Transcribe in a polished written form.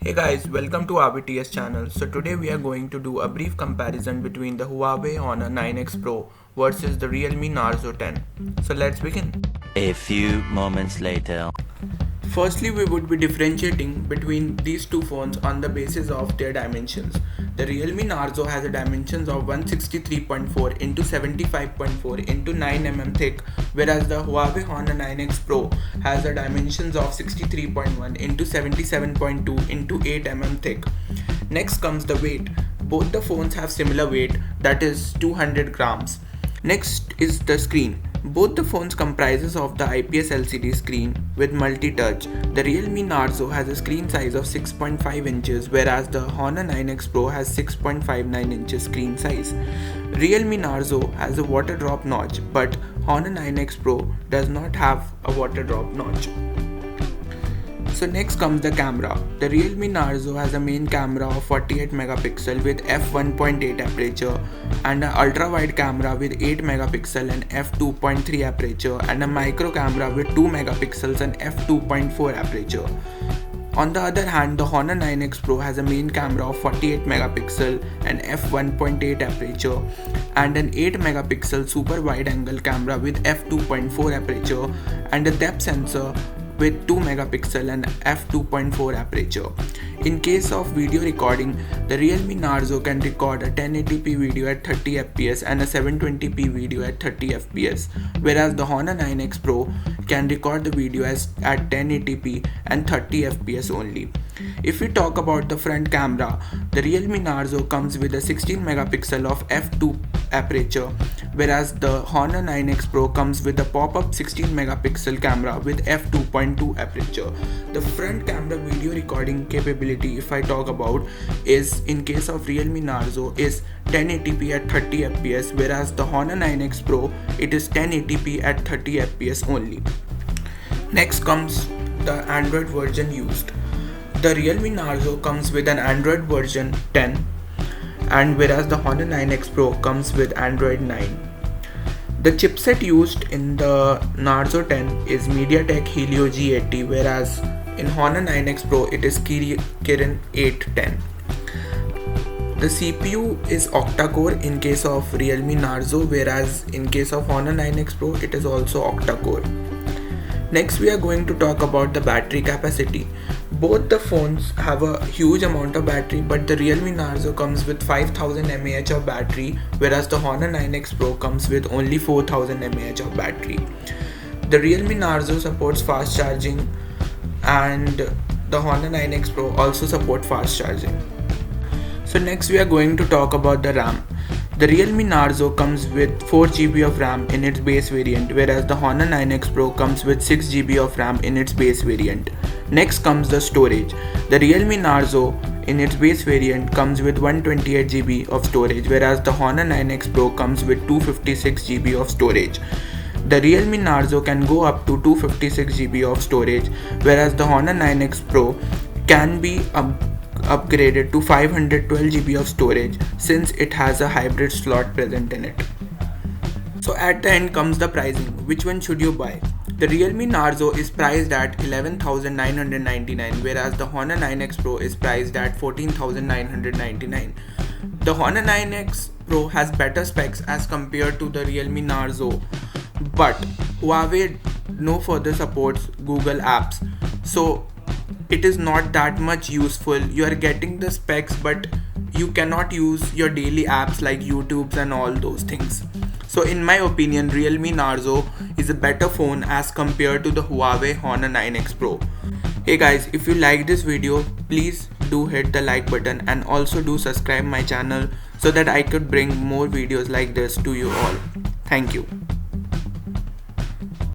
Hey guys, welcome to RBTS channel. So today we are going to do a brief comparison between the Huawei Honor 9X Pro versus the Realme Narzo 10. So let's begin. A few moments later. Firstly, we would be differentiating between these two phones on the basis of their dimensions. The Realme Narzo has a dimensions of 163.4 into 75.4 into 9 mm thick, whereas the Huawei Honor 9X Pro has a dimensions of 63.1 into 77.2 into 8 mm thick. Next comes the weight. Both the phones have similar weight, that is 200 grams. Next is the screen. Both the phones comprises of the IPS LCD screen with multi-touch. The Realme Narzo has a screen size of 6.5 inches whereas the Honor 9X Pro has 6.59 inches screen size. Realme Narzo has a water drop notch but Honor 9X Pro does not have a water drop notch. So next comes the camera. The Realme Narzo has a main camera of 48 megapixel with f1.8 aperture and an ultra wide camera with 8 megapixel and f2.3 aperture and a micro camera with 2 megapixels and f2.4 aperture. On the other hand, the Honor 9X Pro has a main camera of 48 megapixel and f1.8 aperture and an 8 megapixel super wide angle camera with f2.4 aperture and a depth sensor with 2 megapixel and f2.4 aperture. In case of video recording, the Realme Narzo can record a 1080p video at 30 fps and a 720p video at 30 fps, whereas the Honor 9X Pro can record the video at 1080p and 30 fps only. If we talk about the front camera, the Realme Narzo comes with a 16 megapixel of f2 aperture, whereas the Honor 9X Pro comes with a pop-up 16 megapixel camera with f2.2 aperture. The front camera video recording capability, if I talk about, is in case of Realme Narzo is 1080p at 30 fps, whereas the Honor 9X Pro it is 1080p at 30 fps only. Next comes the Android version used. The Realme Narzo comes with an Android version 10 and whereas the Honor 9X Pro comes with Android 9. The chipset used in the Narzo 10 is MediaTek Helio G80, whereas in Honor 9X Pro it is Kirin 810. The CPU is octa-core in case of Realme Narzo, whereas in case of Honor 9X Pro it is also octa-core. Next we are going to talk about the battery capacity. Both the phones have a huge amount of battery, but the Realme Narzo comes with 5000 mAh of battery, whereas the Honor 9X Pro comes with only 4000 mAh of battery. The Realme Narzo supports fast charging and the Honor 9X Pro also supports fast charging. So next we are going to talk about the RAM. The Realme Narzo comes with 4GB of RAM in its base variant, whereas the Honor 9X Pro comes with 6GB of RAM in its base variant. Next comes the storage. The Realme Narzo in its base variant comes with 128GB of storage, whereas the Honor 9X Pro comes with 256GB of storage. The Realme Narzo can go up to 256GB of storage, whereas the Honor 9X Pro can be upgraded to 512GB of storage since it has a hybrid slot present in it. So at the end comes the pricing. Which one should you buy? The Realme Narzo is priced at 11,999, whereas the Honor 9X Pro is priced at 14,999. The Honor 9X Pro has better specs as compared to the Realme Narzo, but Huawei no further supports Google Apps, so it is not that much useful. You are getting the specs but you cannot use your daily apps like YouTube and all those things. So in my opinion, Realme Narzo is a better phone as compared to the Huawei Honor 9X Pro. Hey guys, if you like this video, please do hit the like button and also do subscribe my channel so that I could bring more videos like this to you all. Thank you.